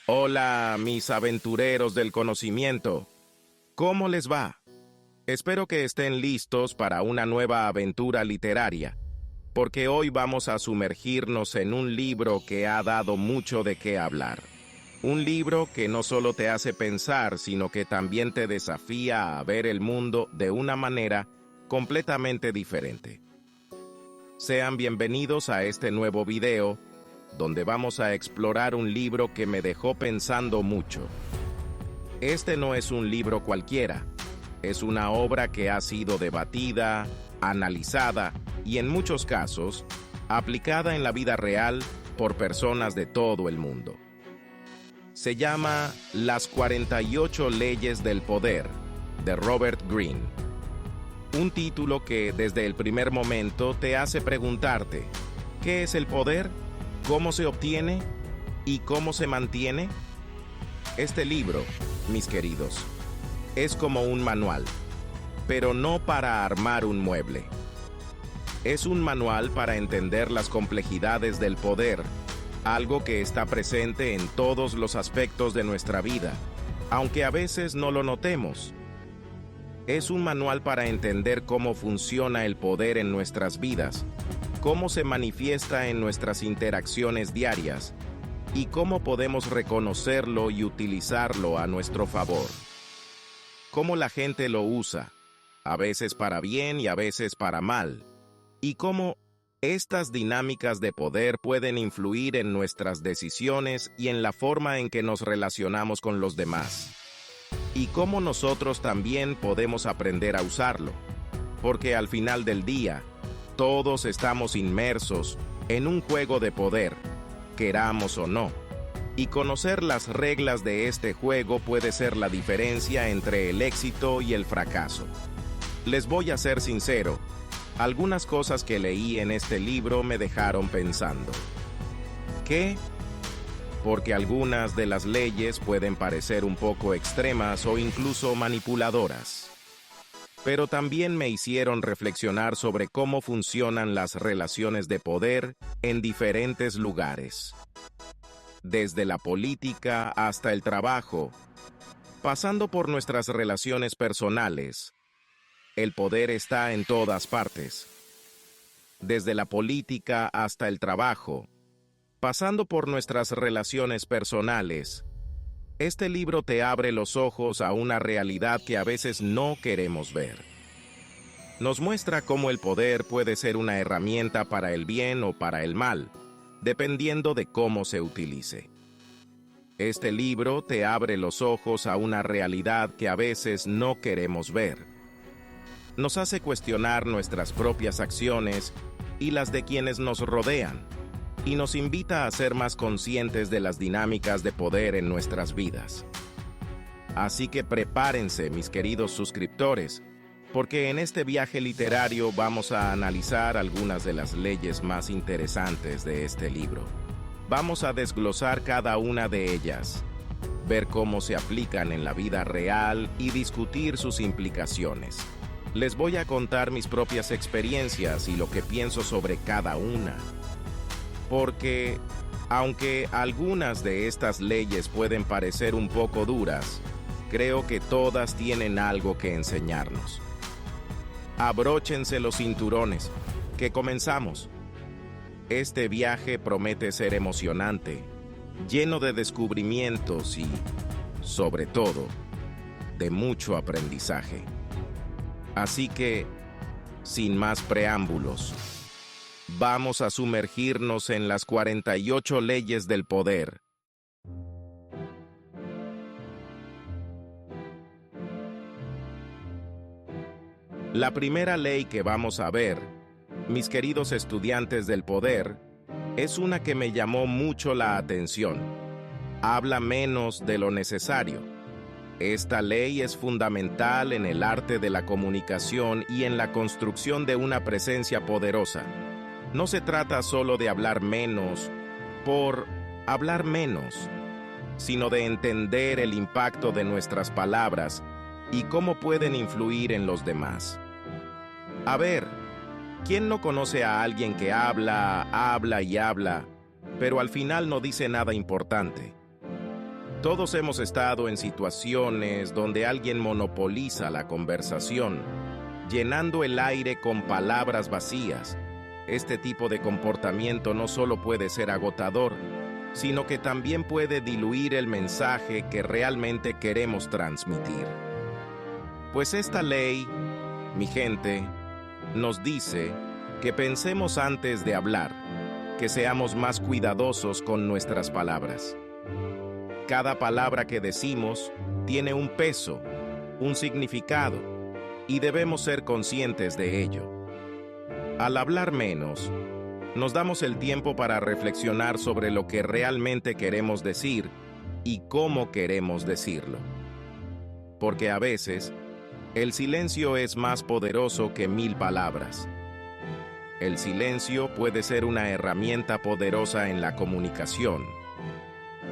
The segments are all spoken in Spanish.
Hola, mis aventureros del conocimiento. ¿Cómo les va? Espero que estén listos para una nueva aventura literaria, porque hoy vamos a sumergirnos en un libro que ha dado mucho de qué hablar. Un libro que no solo te hace pensar, sino que también te desafía a ver el mundo de una manera completamente diferente. Sean bienvenidos a este nuevo video, donde vamos a explorar un libro que me dejó pensando mucho. Este no es un libro cualquiera, es una obra que ha sido debatida, analizada y en muchos casos, aplicada en la vida real por personas de todo el mundo. Se llama Las 48 Leyes del Poder, de Robert Greene. Un título que desde el primer momento te hace preguntarte, ¿qué es el poder? ¿Cómo se obtiene? ¿Y cómo se mantiene? Este libro, mis queridos, es como un manual, pero no para armar un mueble. Es un manual para entender las complejidades del poder, algo que está presente en todos los aspectos de nuestra vida, aunque a veces no lo notemos. Es un manual para entender cómo funciona el poder en nuestras vidas, cómo se manifiesta en nuestras interacciones diarias y cómo podemos reconocerlo y utilizarlo a nuestro favor. Cómo la gente lo usa, a veces para bien y a veces para mal, y cómo estas dinámicas de poder pueden influir en nuestras decisiones y en la forma en que nos relacionamos con los demás. Y cómo nosotros también podemos aprender a usarlo, porque al final del día, todos estamos inmersos en un juego de poder, queramos o no, y conocer las reglas de este juego puede ser la diferencia entre el éxito y el fracaso. Les voy a ser sincero, algunas cosas que leí en este libro me dejaron pensando. ¿Qué? Porque algunas de las leyes pueden parecer un poco extremas o incluso manipuladoras. Pero también me hicieron reflexionar sobre cómo funcionan las relaciones de poder en diferentes lugares. Desde la política hasta el trabajo, pasando por nuestras relaciones personales, el poder está en todas partes. Desde la política hasta el trabajo, pasando por nuestras relaciones personales, este libro te abre los ojos a una realidad que a veces no queremos ver. Nos muestra cómo el poder puede ser una herramienta para el bien o para el mal, dependiendo de cómo se utilice. Este libro te abre los ojos a una realidad que a veces no queremos ver. Nos hace cuestionar nuestras propias acciones y las de quienes nos rodean, y nos invita a ser más conscientes de las dinámicas de poder en nuestras vidas. Así que prepárense, mis queridos suscriptores, porque en este viaje literario vamos a analizar algunas de las leyes más interesantes de este libro. Vamos a desglosar cada una de ellas, ver cómo se aplican en la vida real y discutir sus implicaciones. Les voy a contar mis propias experiencias y lo que pienso sobre cada una. Porque, aunque algunas de estas leyes pueden parecer un poco duras, creo que todas tienen algo que enseñarnos. Abróchense los cinturones, que comenzamos. Este viaje promete ser emocionante, lleno de descubrimientos y, sobre todo, de mucho aprendizaje. Así que, sin más preámbulos, vamos a sumergirnos en las 48 leyes del poder. La primera ley que vamos a ver, mis queridos estudiantes del poder, es una que me llamó mucho la atención. Habla menos de lo necesario. Esta ley es fundamental en el arte de la comunicación y en la construcción de una presencia poderosa. No se trata solo de hablar menos por hablar menos, sino de entender el impacto de nuestras palabras y cómo pueden influir en los demás. A ver, ¿quién no conoce a alguien que habla, habla y habla, pero al final no dice nada importante? Todos hemos estado en situaciones donde alguien monopoliza la conversación, llenando el aire con palabras vacías. Este tipo de comportamiento no solo puede ser agotador, sino que también puede diluir el mensaje que realmente queremos transmitir. Pues esta ley, mi gente, nos dice que pensemos antes de hablar, que seamos más cuidadosos con nuestras palabras. Cada palabra que decimos tiene un peso, un significado, y debemos ser conscientes de ello. Al hablar menos, nos damos el tiempo para reflexionar sobre lo que realmente queremos decir y cómo queremos decirlo. Porque a veces, el silencio es más poderoso que 1000 palabras. El silencio puede ser una herramienta poderosa en la comunicación.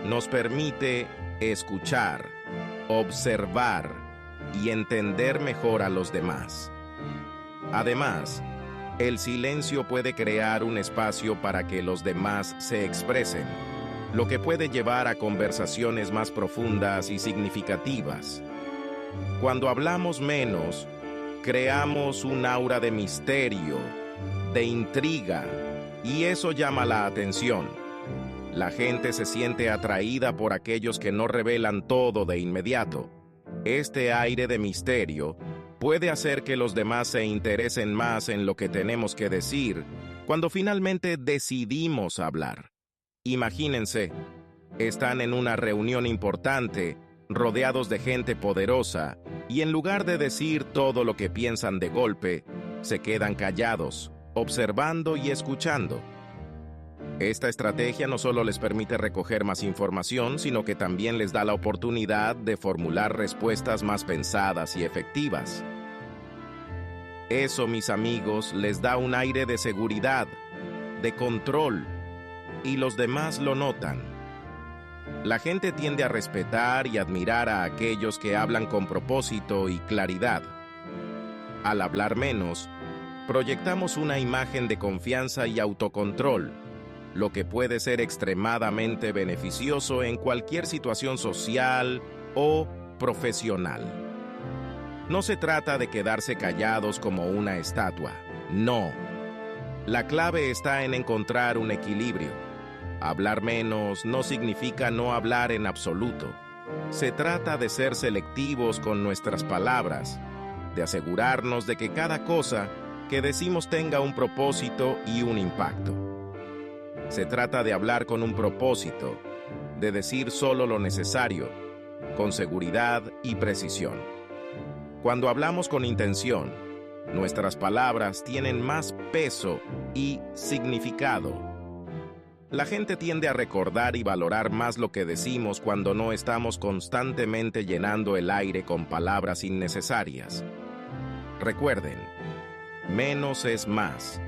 Nos permite escuchar, observar y entender mejor a los demás. Además, el silencio puede crear un espacio para que los demás se expresen, lo que puede llevar a conversaciones más profundas y significativas. Cuando hablamos menos, creamos un aura de misterio, de intriga, y eso llama la atención. La gente se siente atraída por aquellos que no revelan todo de inmediato. Este aire de misterio puede hacer que los demás se interesen más en lo que tenemos que decir cuando finalmente decidimos hablar. Imagínense, están en una reunión importante, rodeados de gente poderosa, y en lugar de decir todo lo que piensan de golpe, se quedan callados, observando y escuchando. Esta estrategia no solo les permite recoger más información, sino que también les da la oportunidad de formular respuestas más pensadas y efectivas. Eso, mis amigos, les da un aire de seguridad, de control, y los demás lo notan. La gente tiende a respetar y admirar a aquellos que hablan con propósito y claridad. Al hablar menos, proyectamos una imagen de confianza y autocontrol, lo que puede ser extremadamente beneficioso en cualquier situación social o profesional. No se trata de quedarse callados como una estatua, no. La clave está en encontrar un equilibrio. Hablar menos no significa no hablar en absoluto. Se trata de ser selectivos con nuestras palabras, de asegurarnos de que cada cosa que decimos tenga un propósito y un impacto. Se trata de hablar con un propósito, de decir solo lo necesario, con seguridad y precisión. Cuando hablamos con intención, nuestras palabras tienen más peso y significado. La gente tiende a recordar y valorar más lo que decimos cuando no estamos constantemente llenando el aire con palabras innecesarias. Recuerden, menos es más,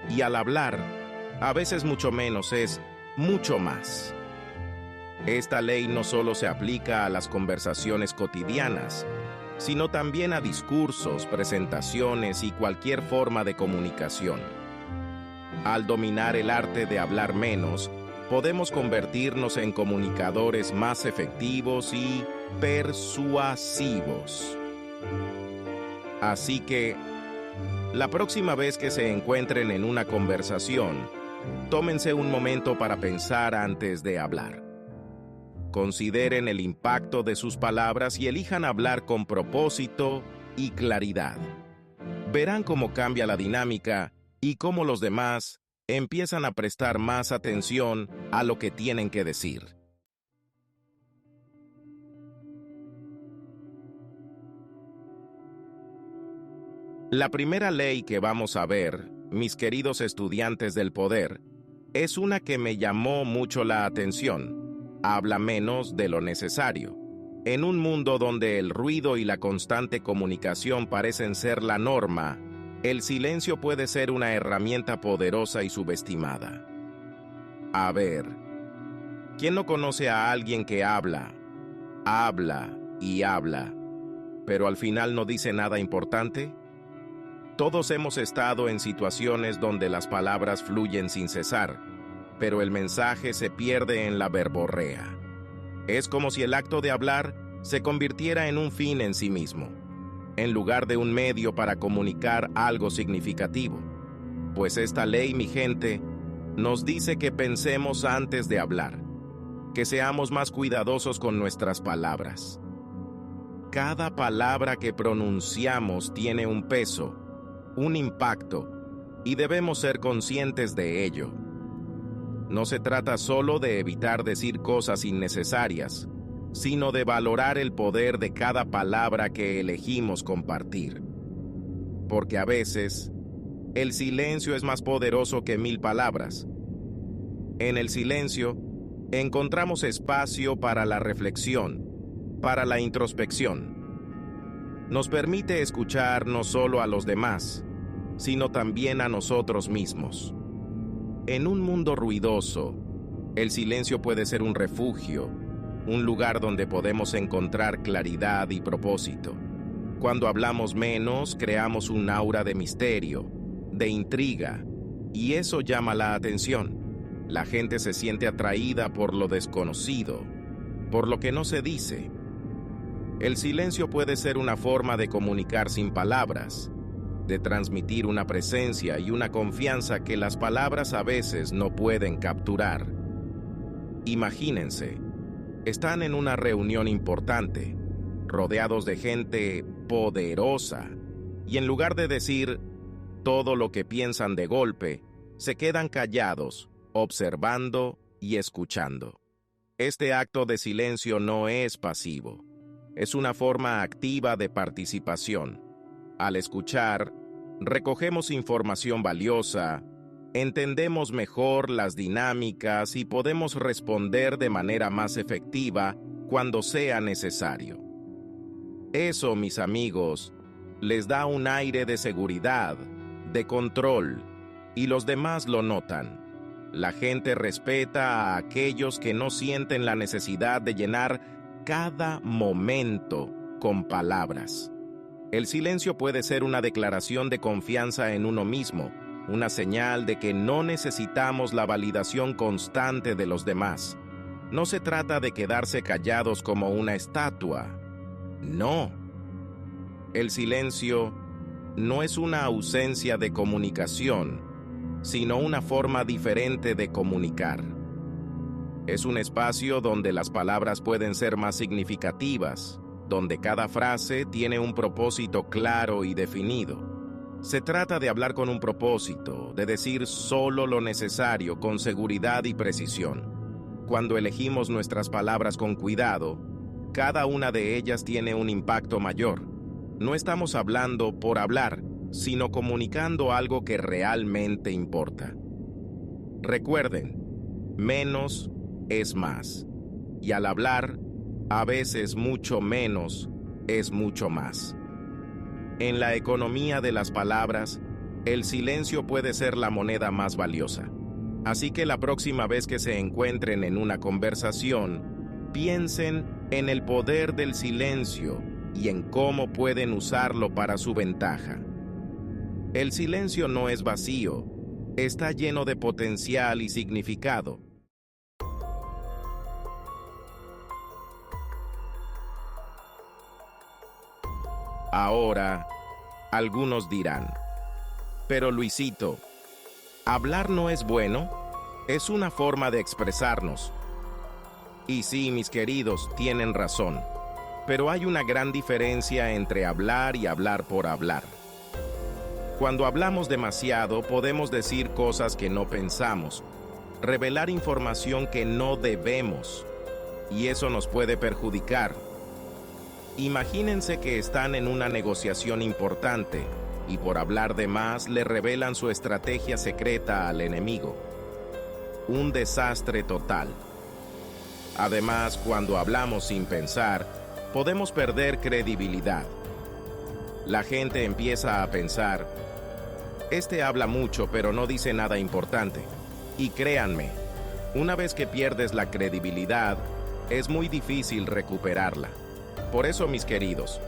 y al hablar, a veces mucho menos es mucho más. Esta ley no solo se aplica a las conversaciones cotidianas, sino también a discursos, presentaciones y cualquier forma de comunicación. Al dominar el arte de hablar menos, podemos convertirnos en comunicadores más efectivos y persuasivos. Así que, la próxima vez que se encuentren en una conversación, tómense un momento para pensar antes de hablar. Consideren el impacto de sus palabras y elijan hablar con propósito y claridad. Verán cómo cambia la dinámica y cómo los demás empiezan a prestar más atención a lo que tienen que decir. La primera ley que vamos a ver, mis queridos estudiantes del poder, es una que me llamó mucho la atención. Habla menos de lo necesario. En un mundo donde el ruido y la constante comunicación parecen ser la norma, el silencio puede ser una herramienta poderosa y subestimada. A ver, ¿quién no conoce a alguien que habla y habla, pero al final no dice nada importante? Todos hemos estado en situaciones donde las palabras fluyen sin cesar, pero el mensaje se pierde en la verborrea. Es como si el acto de hablar se convirtiera en un fin en sí mismo, en lugar de un medio para comunicar algo significativo. Pues esta ley, mi gente, nos dice que pensemos antes de hablar, que seamos más cuidadosos con nuestras palabras. Cada palabra que pronunciamos tiene un peso, un impacto, y debemos ser conscientes de ello. No se trata solo de evitar decir cosas innecesarias, sino de valorar el poder de cada palabra que elegimos compartir. Porque a veces, el silencio es más poderoso que 1000 palabras. En el silencio, encontramos espacio para la reflexión, para la introspección. Nos permite escuchar no solo a los demás, sino también a nosotros mismos. En un mundo ruidoso, el silencio puede ser un refugio, un lugar donde podemos encontrar claridad y propósito. Cuando hablamos menos, creamos un aura de misterio, de intriga, y eso llama la atención. La gente se siente atraída por lo desconocido, por lo que no se dice. El silencio puede ser una forma de comunicar sin palabras, de transmitir una presencia y una confianza que las palabras a veces no pueden capturar. Imagínense, están en una reunión importante, rodeados de gente poderosa, y en lugar de decir todo lo que piensan de golpe, se quedan callados, observando y escuchando. Este acto de silencio no es pasivo, es una forma activa de participación. Al escuchar, recogemos información valiosa, entendemos mejor las dinámicas y podemos responder de manera más efectiva cuando sea necesario. Eso, mis amigos, les da un aire de seguridad, de control, y los demás lo notan. La gente respeta a aquellos que no sienten la necesidad de llenar cada momento con palabras. El silencio puede ser una declaración de confianza en uno mismo, una señal de que no necesitamos la validación constante de los demás. No se trata de quedarse callados como una estatua. No. El silencio no es una ausencia de comunicación, sino una forma diferente de comunicar. Es un espacio donde las palabras pueden ser más significativas, donde cada frase tiene un propósito claro y definido. Se trata de hablar con un propósito, de decir solo lo necesario con seguridad y precisión. Cuando elegimos nuestras palabras con cuidado, cada una de ellas tiene un impacto mayor. No estamos hablando por hablar, sino comunicando algo que realmente importa. Recuerden, menos es más. Y al hablar, a veces mucho menos es mucho más. En la economía de las palabras, el silencio puede ser la moneda más valiosa. Así que la próxima vez que se encuentren en una conversación, piensen en el poder del silencio y en cómo pueden usarlo para su ventaja. El silencio no es vacío, está lleno de potencial y significado. Ahora, algunos dirán, pero Luisito, ¿hablar no es bueno? Es una forma de expresarnos. Y sí, mis queridos, tienen razón, pero hay una gran diferencia entre hablar y hablar por hablar. Cuando hablamos demasiado, podemos decir cosas que no pensamos, revelar información que no debemos, y eso nos puede perjudicar. Imagínense que están en una negociación importante y por hablar de más le revelan su estrategia secreta al enemigo. Un desastre total. Además, cuando hablamos sin pensar, podemos perder credibilidad. La gente empieza a pensar, este habla mucho pero no dice nada importante. Y créanme, una vez que pierdes la credibilidad, es muy difícil recuperarla. Por eso, mis queridos,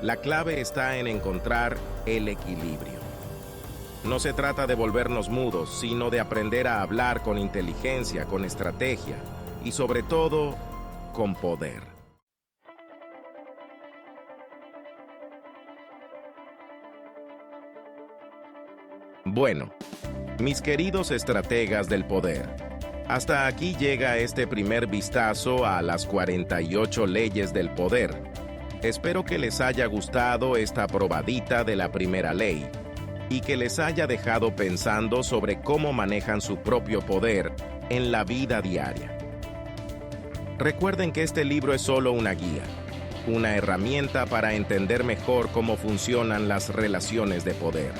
la clave está en encontrar el equilibrio. No se trata de volvernos mudos, sino de aprender a hablar con inteligencia, con estrategia y sobre todo, con poder. Bueno, mis queridos estrategas del poder, hasta aquí llega este primer vistazo a las 48 leyes del poder. Espero que les haya gustado esta probadita de la primera ley y que les haya dejado pensando sobre cómo manejan su propio poder en la vida diaria. Recuerden que este libro es solo una guía, una herramienta para entender mejor cómo funcionan las relaciones de poder.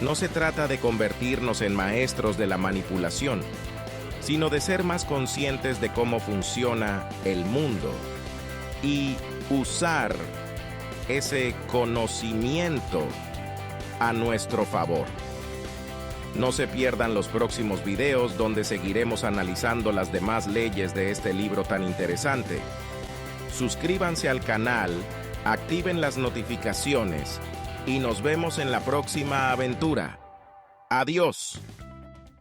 No se trata de convertirnos en maestros de la manipulación, sino de ser más conscientes de cómo funciona el mundo y usar ese conocimiento a nuestro favor. No se pierdan los próximos videos donde seguiremos analizando las demás leyes de este libro tan interesante. Suscríbanse al canal, activen las notificaciones y nos vemos en la próxima aventura. ¡Adiós!